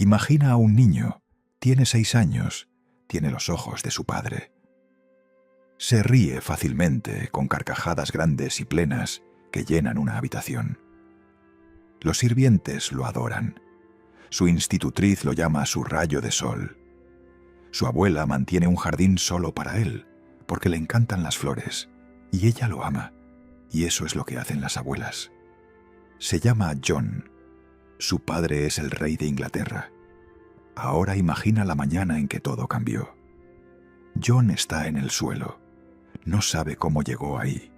Imagina a un niño. Tiene 6 años. Tiene los ojos de su padre. Se ríe fácilmente con carcajadas grandes y plenas que llenan una habitación. Los sirvientes lo adoran. Su institutriz lo llama su rayo de sol. Su abuela mantiene un jardín solo para él, porque le encantan las flores, y ella lo ama, y eso es lo que hacen las abuelas. Se llama John. Su padre es el rey de Inglaterra. Ahora imagina la mañana en que todo cambió. John está en el suelo. No sabe cómo llegó ahí.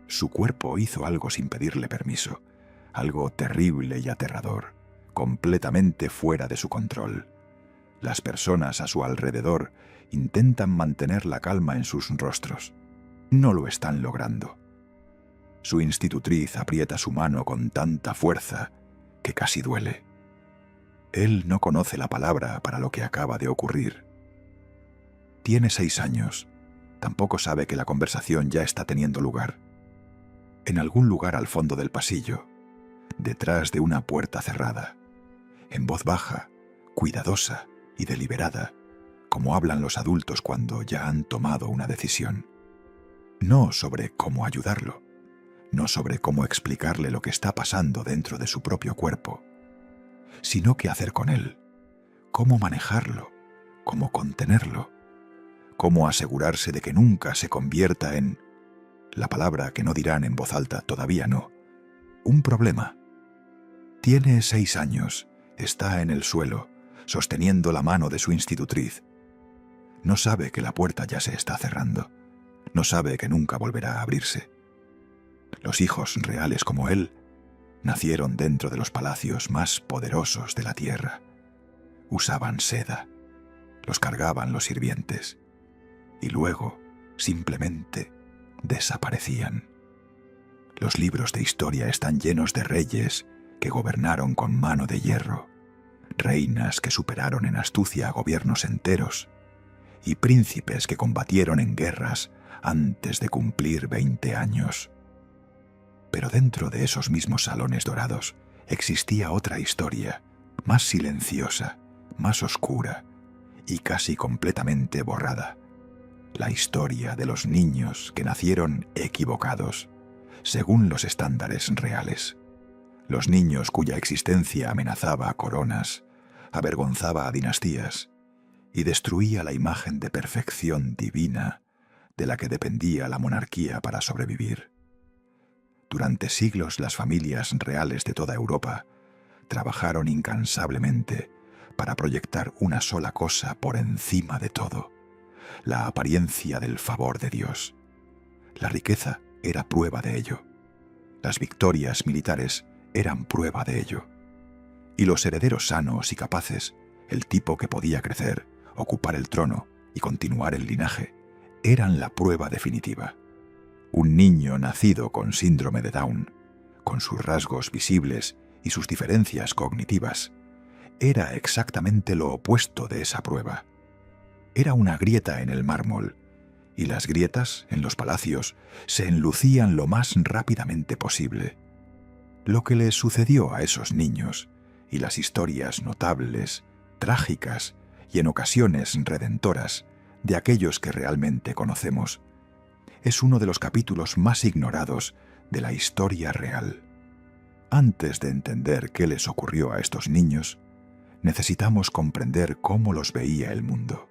Su cuerpo hizo algo sin pedirle permiso, algo terrible y aterrador, completamente fuera de su control. Las personas a su alrededor intentan mantener la calma en sus rostros. No lo están logrando. Su institutriz aprieta su mano con tanta fuerza que casi duele. Él no conoce la palabra para lo que acaba de ocurrir. Tiene 6 años. Tampoco sabe que la conversación ya está teniendo lugar. En algún lugar al fondo del pasillo, detrás de una puerta cerrada, en voz baja, cuidadosa y deliberada, como hablan los adultos cuando ya han tomado una decisión. No sobre cómo ayudarlo, no sobre cómo explicarle lo que está pasando dentro de su propio cuerpo, sino qué hacer con él, cómo manejarlo, cómo contenerlo, cómo asegurarse de que nunca se convierta en, la palabra que no dirán en voz alta, todavía no, un problema. Tiene 6 años, está en el suelo, sosteniendo la mano de su institutriz. No sabe que la puerta ya se está cerrando, no sabe que nunca volverá a abrirse. Los hijos reales como él nacieron dentro de los palacios más poderosos de la tierra. Usaban seda, los cargaban los sirvientes, y luego, simplemente, desaparecían. Los libros de historia están llenos de reyes que gobernaron con mano de hierro, reinas que superaron en astucia a gobiernos enteros, y príncipes que combatieron en guerras antes de cumplir 20 años. Pero dentro de esos mismos salones dorados existía otra historia, más silenciosa, más oscura y casi completamente borrada. La historia de los niños que nacieron equivocados, según los estándares reales. Los niños cuya existencia amenazaba a coronas, avergonzaba a dinastías y destruía la imagen de perfección divina de la que dependía la monarquía para sobrevivir. Durante siglos las familias reales de toda Europa trabajaron incansablemente para proyectar una sola cosa por encima de todo: la apariencia del favor de Dios. La riqueza era prueba de ello. Las victorias militares eran prueba de ello. Y los herederos sanos y capaces, el tipo que podía crecer, ocupar el trono y continuar el linaje, eran la prueba definitiva. Un niño nacido con síndrome de Down, con sus rasgos visibles y sus diferencias cognitivas, era exactamente lo opuesto de esa prueba. Era una grieta en el mármol, y las grietas en los palacios se enlucían lo más rápidamente posible. Lo que les sucedió a esos niños, y las historias notables, trágicas y en ocasiones redentoras de aquellos que realmente conocemos, es uno de los capítulos más ignorados de la historia real. Antes de entender qué les ocurrió a estos niños, necesitamos comprender cómo los veía el mundo.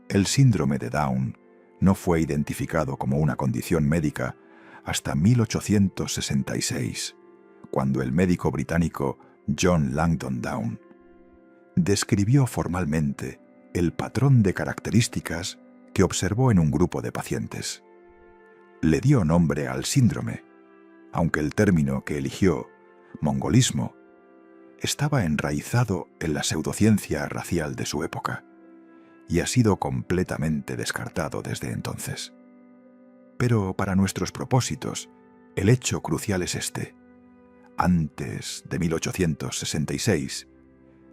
El síndrome de Down no fue identificado como una condición médica hasta 1866, cuando el médico británico John Langdon Down describió formalmente el patrón de características que observó en un grupo de pacientes. Le dio nombre al síndrome, aunque el término que eligió, mongolismo, estaba enraizado en la pseudociencia racial de su época y ha sido completamente descartado desde entonces. Pero para nuestros propósitos, el hecho crucial es este: antes de 1866,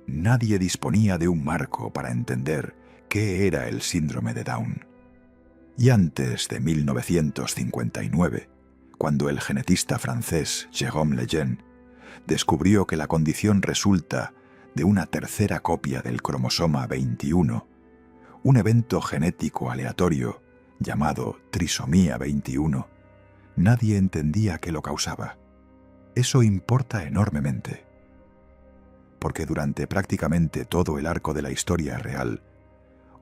nadie disponía de un marco para entender qué era el síndrome de Down. Y antes de 1959, cuando el genetista francés Jérôme Lejeune descubrió que la condición resulta de una tercera copia del cromosoma 21, un evento genético aleatorio llamado trisomía 21, nadie entendía qué lo causaba. Eso importa enormemente, porque durante prácticamente todo el arco de la historia real,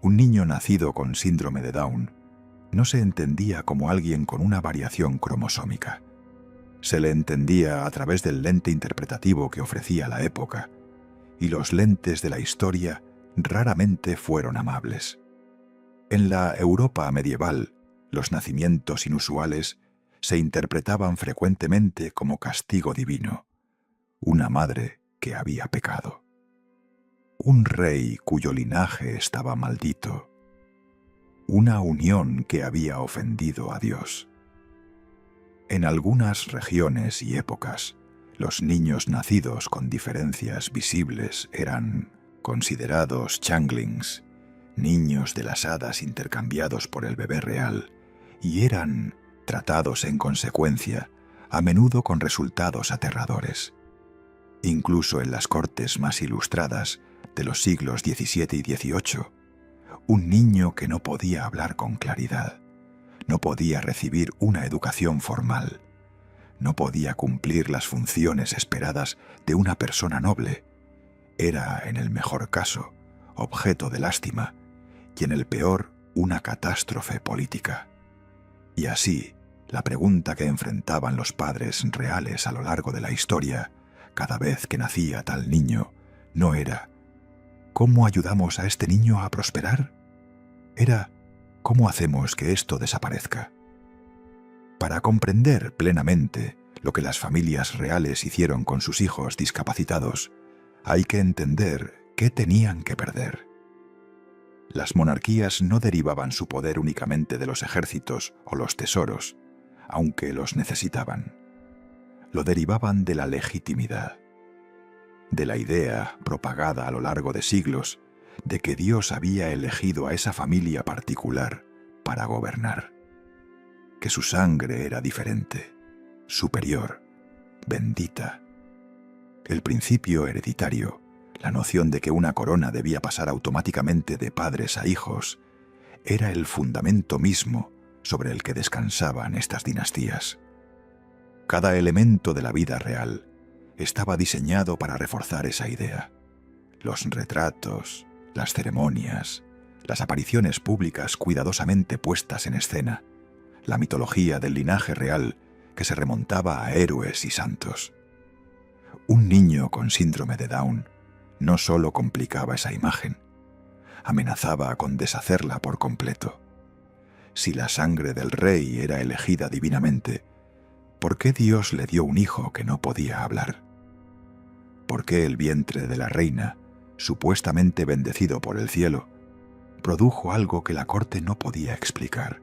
un niño nacido con síndrome de Down no se entendía como alguien con una variación cromosómica. Se le entendía a través del lente interpretativo que ofrecía la época, y los lentes de la historia raramente fueron amables. En la Europa medieval, los nacimientos inusuales se interpretaban frecuentemente como castigo divino, una madre que había pecado, un rey cuyo linaje estaba maldito, una unión que había ofendido a Dios. En algunas regiones y épocas, los niños nacidos con diferencias visibles eran considerados changelings, niños de las hadas intercambiados por el bebé real, y eran tratados en consecuencia, a menudo con resultados aterradores. Incluso en las cortes más ilustradas de los siglos XVII y XVIII, un niño que no podía hablar con claridad, no podía recibir una educación formal, no podía cumplir las funciones esperadas de una persona noble, era, en el mejor caso, objeto de lástima y, en el peor, una catástrofe política. Y así, la pregunta que enfrentaban los padres reales a lo largo de la historia, cada vez que nacía tal niño, no era ¿cómo ayudamos a este niño a prosperar? Era ¿cómo hacemos que esto desaparezca? Para comprender plenamente lo que las familias reales hicieron con sus hijos discapacitados, hay que entender qué tenían que perder. Las monarquías no derivaban su poder únicamente de los ejércitos o los tesoros, aunque los necesitaban. Lo derivaban de la legitimidad, de la idea propagada a lo largo de siglos de que Dios había elegido a esa familia particular para gobernar, que su sangre era diferente, superior, bendita. El principio hereditario, la noción de que una corona debía pasar automáticamente de padres a hijos, era el fundamento mismo sobre el que descansaban estas dinastías. Cada elemento de la vida real estaba diseñado para reforzar esa idea. Los retratos, las ceremonias, las apariciones públicas cuidadosamente puestas en escena, la mitología del linaje real que se remontaba a héroes y santos. Un niño con síndrome de Down no solo complicaba esa imagen, amenazaba con deshacerla por completo. Si la sangre del rey era elegida divinamente, ¿por qué Dios le dio un hijo que no podía hablar? ¿Por qué el vientre de la reina, supuestamente bendecido por el cielo, produjo algo que la corte no podía explicar?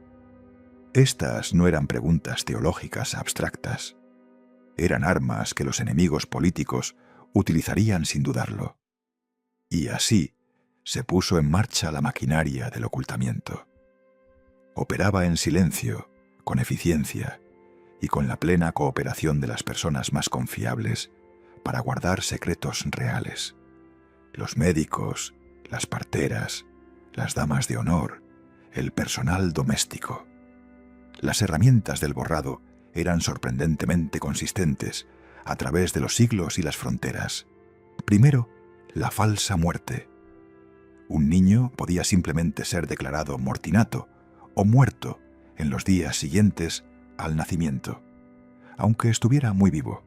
Estas no eran preguntas teológicas abstractas. Eran armas que los enemigos políticos utilizarían sin dudarlo. Y así se puso en marcha la maquinaria del ocultamiento. Operaba en silencio, con eficiencia y con la plena cooperación de las personas más confiables para guardar secretos reales. Los médicos, las parteras, las damas de honor, el personal doméstico. Las herramientas del borrado eran sorprendentemente consistentes a través de los siglos y las fronteras. Primero, la falsa muerte. Un niño podía simplemente ser declarado mortinato o muerto en los días siguientes al nacimiento, aunque estuviera muy vivo.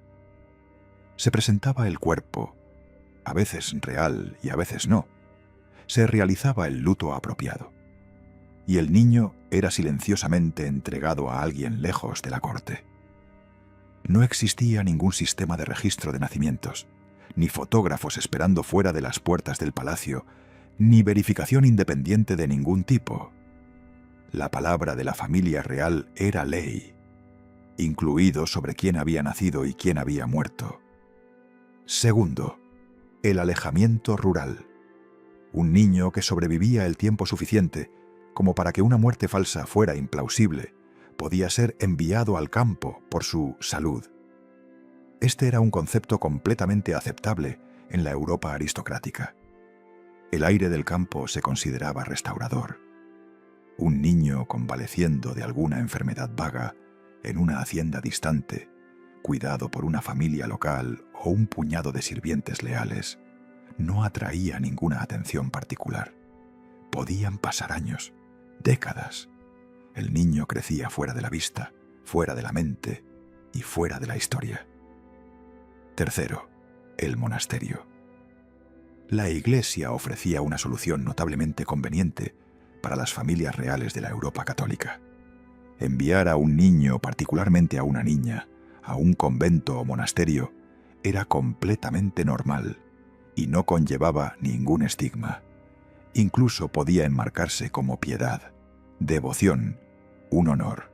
Se presentaba el cuerpo, a veces real y a veces no. Se realizaba el luto apropiado, y el niño era silenciosamente entregado a alguien lejos de la corte. No existía ningún sistema de registro de nacimientos, ni fotógrafos esperando fuera de las puertas del palacio, ni verificación independiente de ningún tipo. La palabra de la familia real era ley, incluido sobre quién había nacido y quién había muerto. Segundo, el alejamiento rural. Un niño que sobrevivía el tiempo suficiente como para que una muerte falsa fuera implausible, podía ser enviado al campo por su salud. Este era un concepto completamente aceptable en la Europa aristocrática. El aire del campo se consideraba restaurador. Un niño convaleciendo de alguna enfermedad vaga en una hacienda distante, cuidado por una familia local o un puñado de sirvientes leales, no atraía ninguna atención particular. Podían pasar años, décadas. El niño crecía fuera de la vista, fuera de la mente y fuera de la historia. Tercero, el monasterio. La Iglesia ofrecía una solución notablemente conveniente para las familias reales de la Europa católica. Enviar a un niño, particularmente a una niña, a un convento o monasterio era completamente normal y no conllevaba ningún estigma. Incluso podía enmarcarse como piedad, devoción, un honor.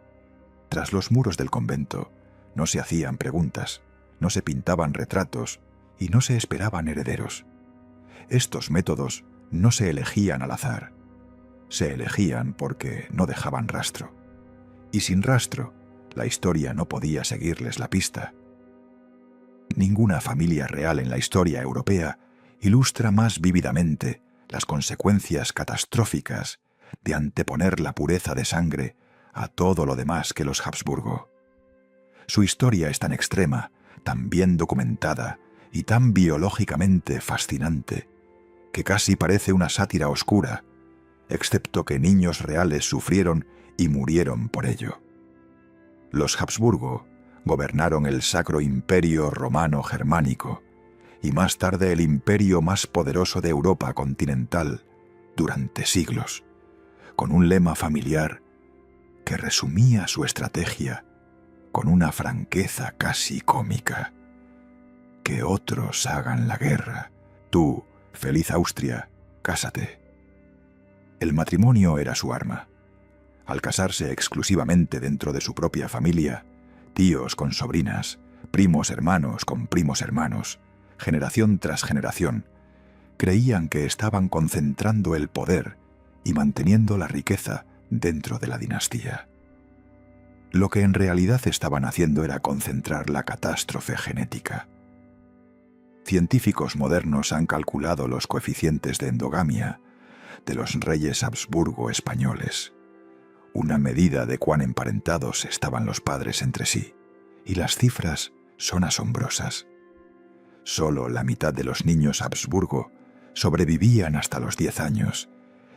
Tras los muros del convento no se hacían preguntas, no se pintaban retratos y no se esperaban herederos. Estos métodos no se elegían al azar. Se elegían porque no dejaban rastro. Y sin rastro, la historia no podía seguirles la pista. Ninguna familia real en la historia europea ilustra más vívidamente las consecuencias catastróficas de anteponer la pureza de sangre a todo lo demás que los Habsburgo. Su historia es tan extrema, tan bien documentada y tan biológicamente fascinante, que casi parece una sátira oscura, excepto que niños reales sufrieron y murieron por ello. Los Habsburgo gobernaron el Sacro Imperio Romano Germánico y más tarde el imperio más poderoso de Europa continental durante siglos, con un lema familiar que resumía su estrategia con una franqueza casi cómica. Que otros hagan la guerra. Tú, feliz Austria, cásate. El matrimonio era su arma. Al casarse exclusivamente dentro de su propia familia, tíos con sobrinas, primos hermanos con primos hermanos, generación tras generación, creían que estaban concentrando el poder y manteniendo la riqueza dentro de la dinastía. Lo que en realidad estaban haciendo era concentrar la catástrofe genética. Científicos modernos han calculado los coeficientes de endogamia de los reyes Habsburgo españoles, una medida de cuán emparentados estaban los padres entre sí, y las cifras son asombrosas. Solo la mitad de los niños Habsburgo sobrevivían hasta los 10 años,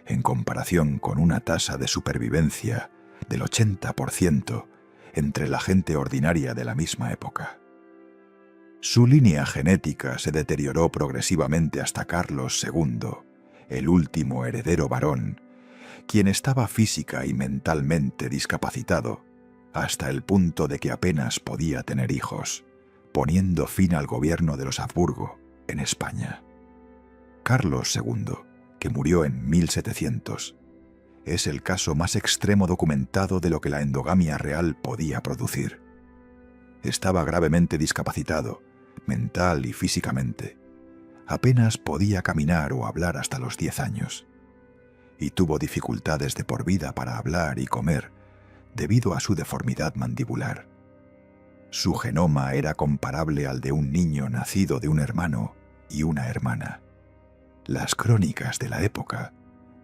en comparación con una tasa de supervivencia del 80% entre la gente ordinaria de la misma época. Su línea genética se deterioró progresivamente hasta Carlos II, el último heredero varón, quien estaba física y mentalmente discapacitado hasta el punto de que apenas podía tener hijos, poniendo fin al gobierno de los Habsburgo en España. Carlos II, que murió en 1700, es el caso más extremo documentado de lo que la endogamia real podía producir. Estaba gravemente discapacitado, mental y físicamente. Apenas podía caminar o hablar hasta los 10 años. Y tuvo dificultades de por vida para hablar y comer debido a su deformidad mandibular. Su genoma era comparable al de un niño nacido de un hermano y una hermana. Las crónicas de la época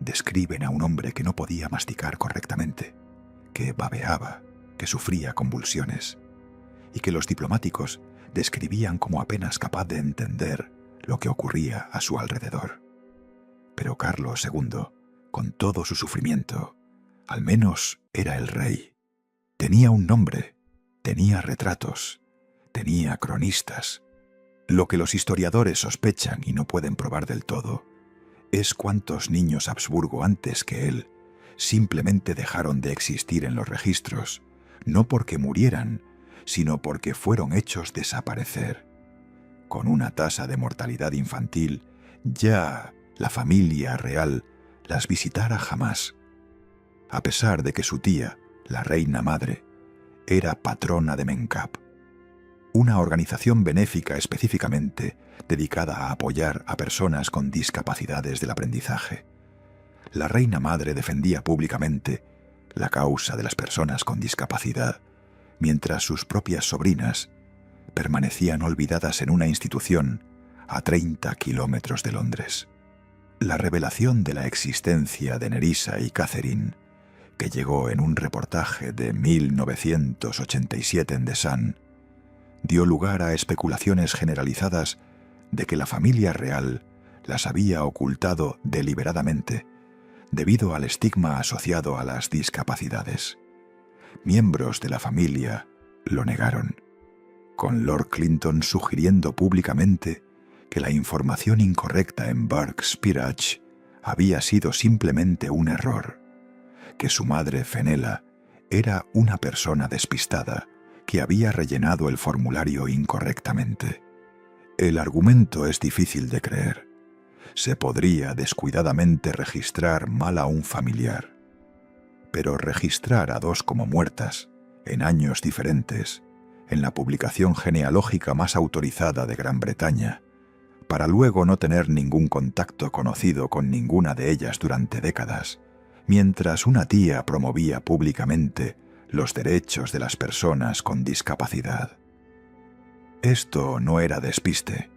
describen a un hombre que no podía masticar correctamente, que babeaba, que sufría convulsiones, y que los diplomáticos describían como apenas capaz de entender lo que ocurría a su alrededor. Pero Carlos II, con todo su sufrimiento, al menos era el rey. Tenía un nombre, tenía retratos, tenía cronistas. Lo que los historiadores sospechan y no pueden probar del todo es cuántos niños Habsburgo antes que él simplemente dejaron de existir en los registros, no porque murieran, sino porque fueron hechos desaparecer. Con una tasa de mortalidad infantil, ya la familia real las visitara jamás, a pesar de que su tía, la reina madre, era patrona de Mencap, una organización benéfica específicamente dedicada a apoyar a personas con discapacidades del aprendizaje. La reina madre defendía públicamente la causa de las personas con discapacidad, mientras sus propias sobrinas permanecían olvidadas en una institución a 30 kilómetros de Londres. La revelación de la existencia de Nerissa y Catherine, que llegó en un reportaje de 1987 en The Sun, dio lugar a especulaciones generalizadas de que la familia real las había ocultado deliberadamente debido al estigma asociado a las discapacidades. Miembros de la familia lo negaron, con Lord Clinton sugiriendo públicamente que la información incorrecta en Burke's Peerage había sido simplemente un error, que su madre Fenella era una persona despistada que había rellenado el formulario incorrectamente. El argumento es difícil de creer. Se podría descuidadamente registrar mal a un familiar, pero registrar a dos como muertas, en años diferentes, en la publicación genealógica más autorizada de Gran Bretaña, para luego no tener ningún contacto conocido con ninguna de ellas durante décadas, mientras una tía promovía públicamente los derechos de las personas con discapacidad. Esto no era despiste,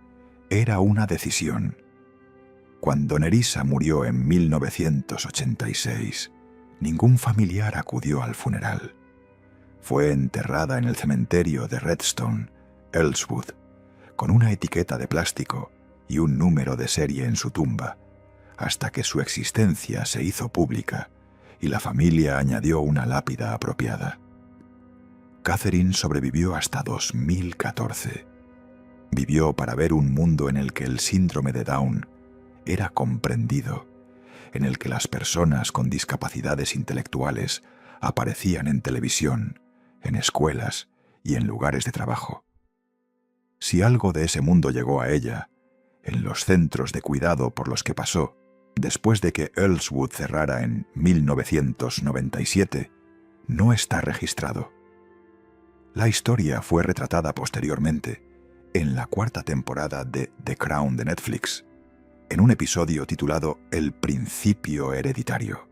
era una decisión. Cuando Nerissa murió en 1986, ningún familiar acudió al funeral. Fue enterrada en el cementerio de Redstone, Ellswood, con una etiqueta de plástico y un número de serie en su tumba, hasta que su existencia se hizo pública y la familia añadió una lápida apropiada. Catherine sobrevivió hasta 2014. Vivió para ver un mundo en el que el síndrome de Down era comprendido, en el que las personas con discapacidades intelectuales aparecían en televisión, en escuelas y en lugares de trabajo. Si algo de ese mundo llegó a ella, en los centros de cuidado por los que pasó, después de que Ellswood cerrara en 1997, no está registrado. La historia fue retratada posteriormente en la 4ª temporada de The Crown de Netflix, en un episodio titulado El principio hereditario.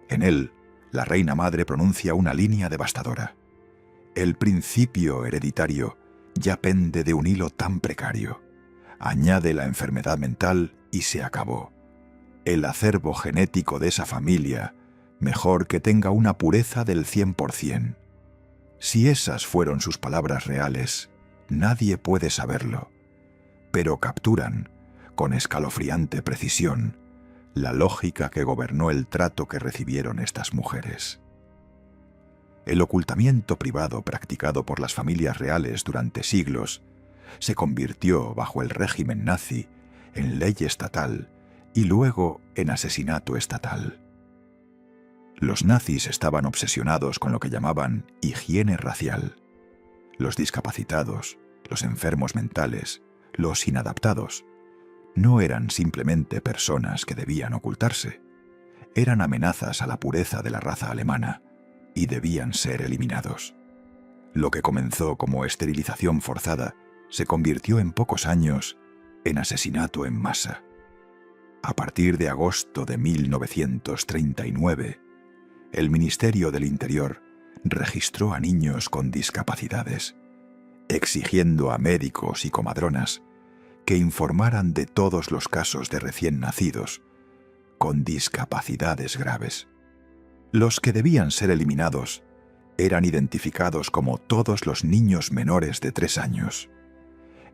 En él, la reina madre pronuncia una línea devastadora. El principio hereditario ya pende de un hilo tan precario. Añade la enfermedad mental y se acabó. El acervo genético de esa familia, mejor que tenga una pureza del 100%. Si esas fueron sus palabras reales, nadie puede saberlo, pero capturan, con escalofriante precisión, la lógica que gobernó el trato que recibieron estas mujeres. El ocultamiento privado practicado por las familias reales durante siglos se convirtió, bajo el régimen nazi, en ley estatal y luego en asesinato estatal. Los nazis estaban obsesionados con lo que llamaban higiene racial. Los discapacitados, los enfermos mentales, los inadaptados, no eran simplemente personas que debían ocultarse, eran amenazas a la pureza de la raza alemana y debían ser eliminados. Lo que comenzó como esterilización forzada se convirtió en pocos años en asesinato en masa. A partir de agosto de 1939, el Ministerio del Interior registró a niños con discapacidades, exigiendo a médicos y comadronas que informaran de todos los casos de recién nacidos con discapacidades graves. Los que debían ser eliminados eran identificados como todos los niños menores de 3 años,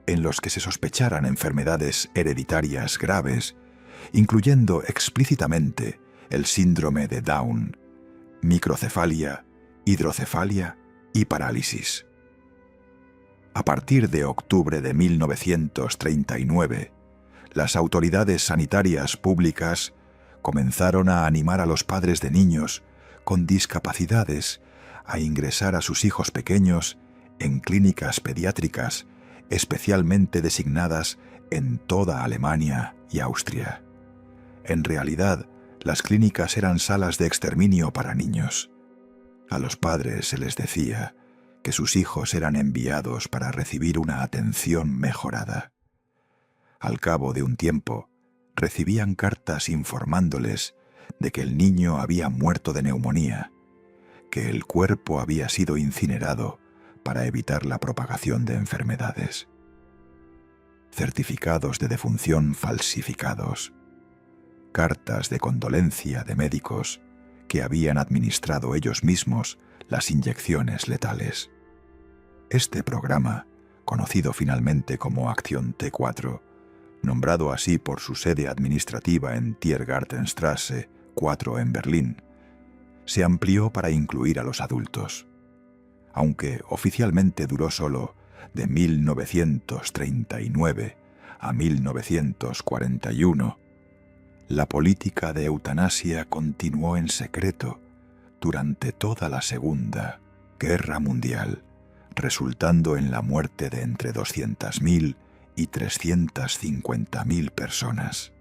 en los que se sospecharan enfermedades hereditarias graves, incluyendo explícitamente el síndrome de Down, microcefalia, hidrocefalia y parálisis. A partir de octubre de 1939, las autoridades sanitarias públicas comenzaron a animar a los padres de niños con discapacidades a ingresar a sus hijos pequeños en clínicas pediátricas especialmente designadas en toda Alemania y Austria. En realidad, las clínicas eran salas de exterminio para niños. A los padres se les decía que sus hijos eran enviados para recibir una atención mejorada. Al cabo de un tiempo, recibían cartas informándoles de que el niño había muerto de neumonía, que el cuerpo había sido incinerado para evitar la propagación de enfermedades. certificados de defunción falsificados, cartas de condolencia de médicos que habían administrado ellos mismos las inyecciones letales. Este programa, conocido finalmente como Acción T4, nombrado así por su sede administrativa en Tiergartenstrasse 4 en Berlín, se amplió para incluir a los adultos. Aunque oficialmente duró solo de 1939 a 1941, la política de eutanasia continuó en secreto durante toda la Segunda Guerra Mundial, resultando en la muerte de entre 200.000 y 350.000 personas.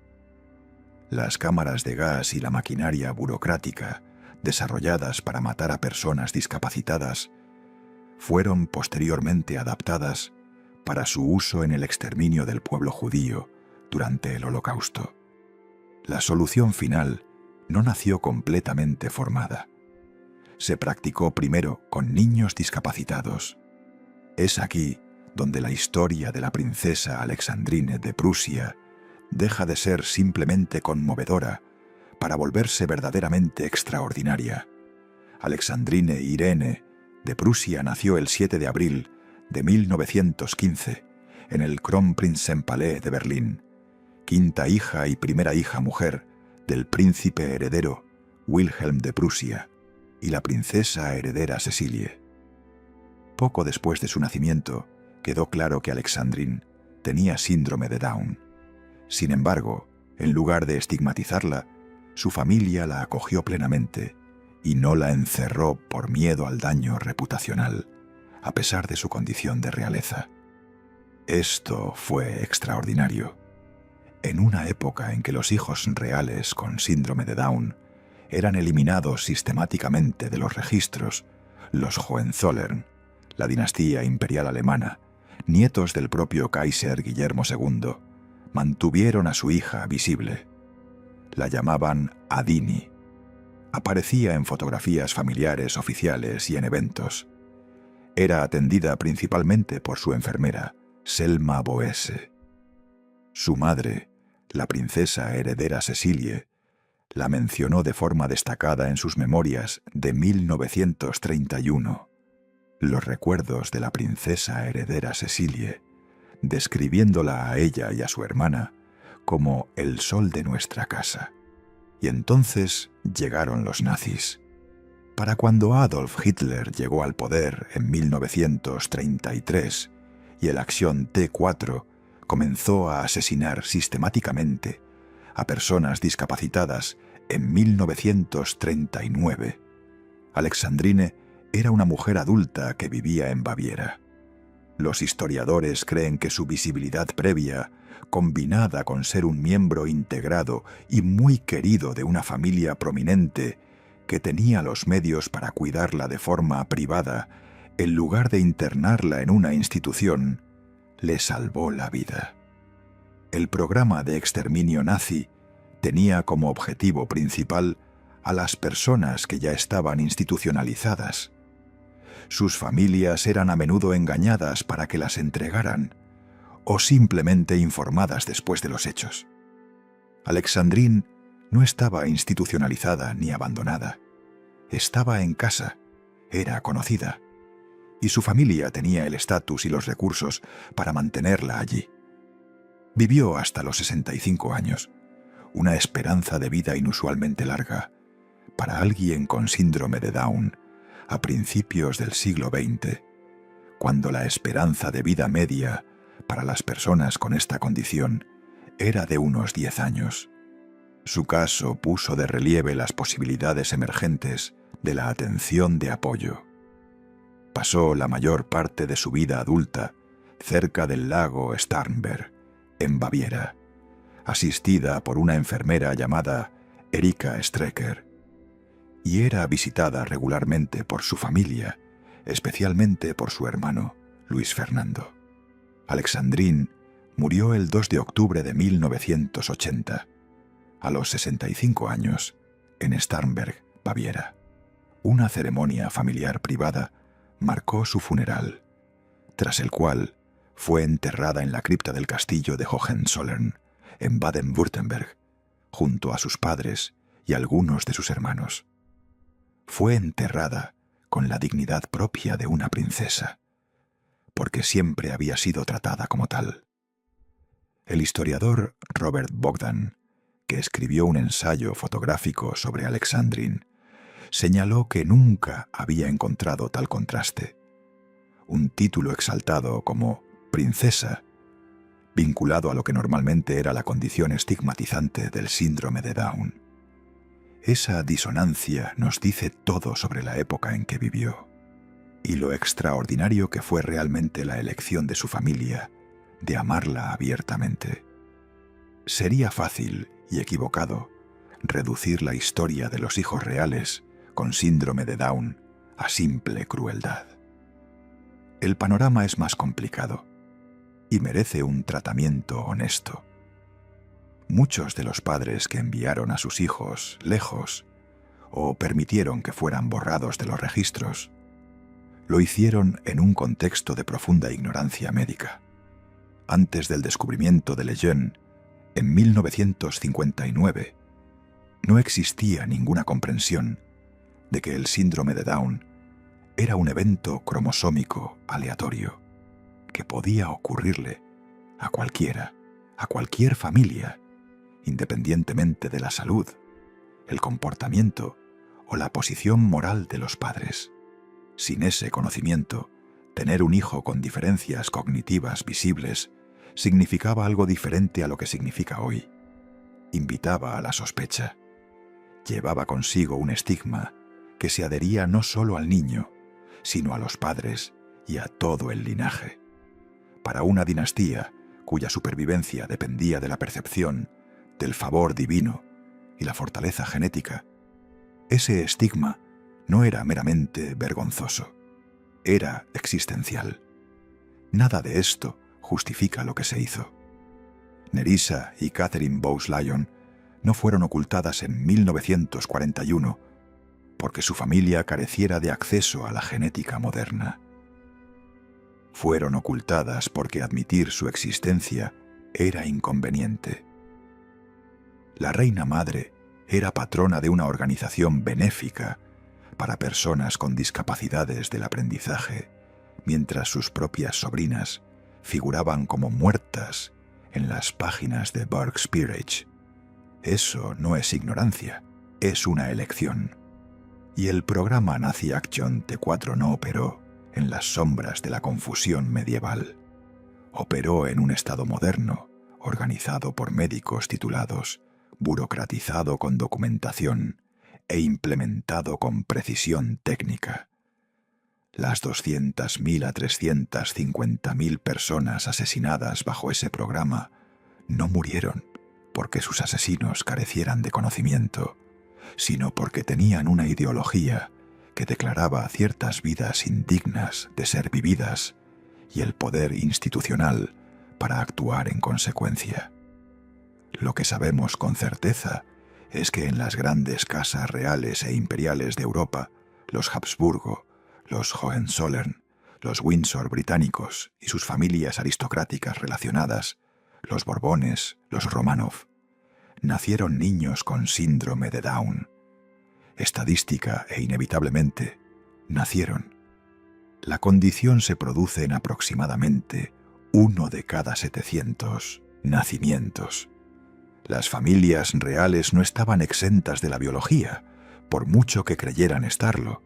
Las cámaras de gas y la maquinaria burocrática desarrolladas para matar a personas discapacitadas fueron posteriormente adaptadas para su uso en el exterminio del pueblo judío durante el Holocausto. La solución final no nació completamente formada. Se practicó primero con niños discapacitados. Es aquí donde la historia de la princesa Alexandrine de Prusia deja de ser simplemente conmovedora para volverse verdaderamente extraordinaria. Alexandrine Irene de Prusia nació el 7 de abril de 1915 en el Kronprinzenpalais de Berlín, quinta hija y primera hija mujer del príncipe heredero Wilhelm de Prusia y la princesa heredera Cecilie. Poco después de su nacimiento, quedó claro que Alexandrine tenía síndrome de Down. Sin embargo, en lugar de estigmatizarla, su familia la acogió plenamente y no la encerró por miedo al daño reputacional, a pesar de su condición de realeza. Esto fue extraordinario. En una época en que los hijos reales con síndrome de Down eran eliminados sistemáticamente de los registros, los Hohenzollern, la dinastía imperial alemana, nietos del propio Kaiser Guillermo II, mantuvieron a su hija visible. La llamaban Adini. Aparecía en fotografías familiares oficiales y en eventos. Era atendida principalmente por su enfermera, Selma Boese. Su madre, la princesa heredera Cecilie, la mencionó de forma destacada en sus memorias de 1931. Los recuerdos de la princesa heredera Cecilie, describiéndola a ella y a su hermana como el sol de nuestra casa. Y entonces llegaron los nazis. Para cuando Adolf Hitler llegó al poder en 1933 y el Acción T4 comenzó a asesinar sistemáticamente a personas discapacitadas en 1939, Alexandrine era una mujer adulta que vivía en Baviera. Los historiadores creen que su visibilidad previa, combinada con ser un miembro integrado y muy querido de una familia prominente que tenía los medios para cuidarla de forma privada, en lugar de internarla en una institución, le salvó la vida. El programa de exterminio nazi tenía como objetivo principal a las personas que ya estaban institucionalizadas. Sus familias eran a menudo engañadas para que las entregaran, o simplemente informadas después de los hechos. Alexandrine no estaba institucionalizada ni abandonada. Estaba en casa, era conocida, y su familia tenía el estatus y los recursos para mantenerla allí. Vivió hasta los 65 años, una esperanza de vida inusualmente larga para alguien con síndrome de Down a principios del siglo XX, cuando la esperanza de vida media para las personas con esta condición era de unos 10 años. Su caso puso de relieve las posibilidades emergentes de la atención de apoyo. Pasó la mayor parte de su vida adulta cerca del lago Starnberg, en Baviera, asistida por una enfermera llamada Erika Strecker, y era visitada regularmente por su familia, especialmente por su hermano, Luis Fernando. Alexandrine murió el 2 de octubre de 1980, a los 65 años, en Starnberg, Baviera. Una ceremonia familiar privada marcó su funeral, tras el cual Fue enterrada en la cripta del castillo de Hohenzollern, en Baden-Württemberg, junto a sus padres y algunos de sus hermanos. Fue enterrada con la dignidad propia de una princesa, porque siempre había sido tratada como tal. El historiador Robert Bogdan, que escribió un ensayo fotográfico sobre Alexandrine, señaló que nunca había encontrado tal contraste. Un título exaltado como princesa, vinculado a lo que normalmente era la condición estigmatizante del síndrome de Down. Esa disonancia nos dice todo sobre la época en que vivió y lo extraordinario que fue realmente la elección de su familia de amarla abiertamente. Sería fácil y equivocado reducir la historia de los hijos reales con síndrome de Down a simple crueldad. El panorama es más complicado y merece un tratamiento honesto. Muchos de los padres que enviaron a sus hijos lejos o permitieron que fueran borrados de los registros, lo hicieron en un contexto de profunda ignorancia médica. Antes del descubrimiento de Lejeune, en 1959, no existía ninguna comprensión de que el síndrome de Down era un evento cromosómico aleatorio que podía ocurrirle a cualquiera, a cualquier familia, independientemente de la salud, el comportamiento o la posición moral de los padres. Sin ese conocimiento, tener un hijo con diferencias cognitivas visibles significaba algo diferente a lo que significa hoy. Invitaba a la sospecha. Llevaba consigo un estigma que se adhería no solo al niño, sino a los padres y a todo el linaje. Para una dinastía cuya supervivencia dependía de la percepción del favor divino y la fortaleza genética, ese estigma no era meramente vergonzoso, era existencial. Nada de esto justifica lo que se hizo. Nerissa y Catherine Bowes-Lyon no fueron ocultadas en 1941 porque su familia careciera de acceso a la genética moderna. Fueron ocultadas porque admitir su existencia era inconveniente. La reina madre era patrona de una organización benéfica para personas con discapacidades del aprendizaje, mientras sus propias sobrinas figuraban como muertas en las páginas de Burke's Peerage. Eso no es ignorancia, es una elección. Y el programa Nazi Action T4 no operó en las sombras de la confusión medieval. Operó en un Estado moderno, organizado por médicos titulados, burocratizado con documentación e implementado con precisión técnica. Las 200.000 a 350.000 personas asesinadas bajo ese programa no murieron porque sus asesinos carecieran de conocimiento, sino porque tenían una ideología que declaraba ciertas vidas indignas de ser vividas y el poder institucional para actuar en consecuencia. Lo que sabemos con certeza es que en las grandes casas reales e imperiales de Europa, los Habsburgo, los Hohenzollern, los Windsor británicos y sus familias aristocráticas relacionadas, los Borbones, los Romanov, nacieron niños con síndrome de Down. Estadística e inevitablemente, nacieron. La condición se produce en aproximadamente 1 de cada 700 nacimientos. Las familias reales no estaban exentas de la biología, por mucho que creyeran estarlo.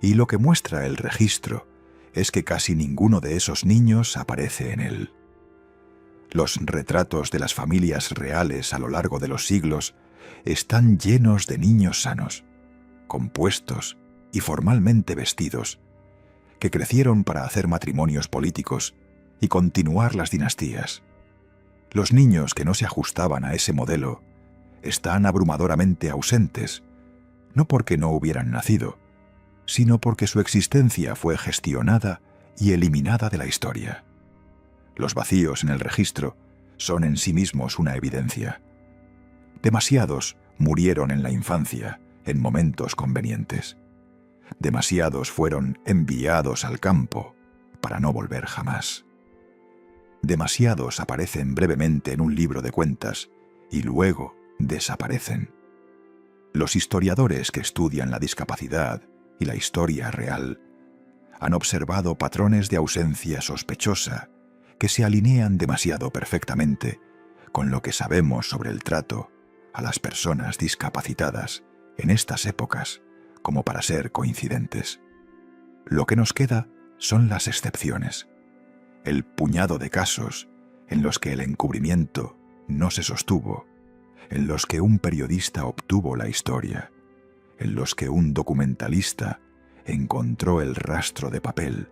Y lo que muestra el registro es que casi ninguno de esos niños aparece en él. Los retratos de las familias reales a lo largo de los siglos están llenos de niños sanos, compuestos y formalmente vestidos, que crecieron para hacer matrimonios políticos y continuar las dinastías. Los niños que no se ajustaban a ese modelo están abrumadoramente ausentes, no porque no hubieran nacido, sino porque su existencia fue gestionada y eliminada de la historia. Los vacíos en el registro son en sí mismos una evidencia. Demasiados murieron en la infancia, en momentos convenientes. Demasiados fueron enviados al campo para no volver jamás. Demasiados aparecen brevemente en un libro de cuentas y luego desaparecen. Los historiadores que estudian la discapacidad y la historia real han observado patrones de ausencia sospechosa que se alinean demasiado perfectamente con lo que sabemos sobre el trato a las personas discapacitadas en estas épocas como para ser coincidentes. Lo que nos queda son las excepciones, el puñado de casos en los que el encubrimiento no se sostuvo, en los que un periodista obtuvo la historia, en los que un documentalista encontró el rastro de papel,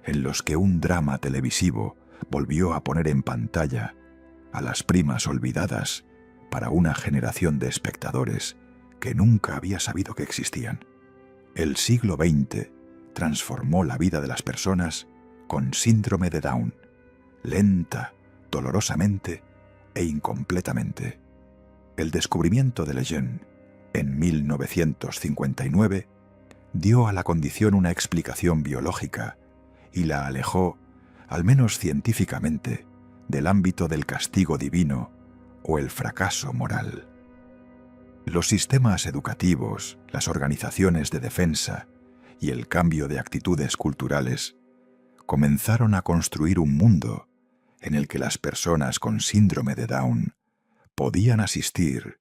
en los que un drama televisivo volvió a poner en pantalla a las primas olvidadas para una generación de espectadores que nunca había sabido que existían. El siglo XX transformó la vida de las personas con síndrome de Down, lenta, dolorosamente e incompletamente. El descubrimiento de Lejeune en 1959 dio a la condición una explicación biológica y la alejó, al menos científicamente, del ámbito del castigo divino o el fracaso moral. Los sistemas educativos, las organizaciones de defensa y el cambio de actitudes culturales comenzaron a construir un mundo en el que las personas con síndrome de Down podían asistir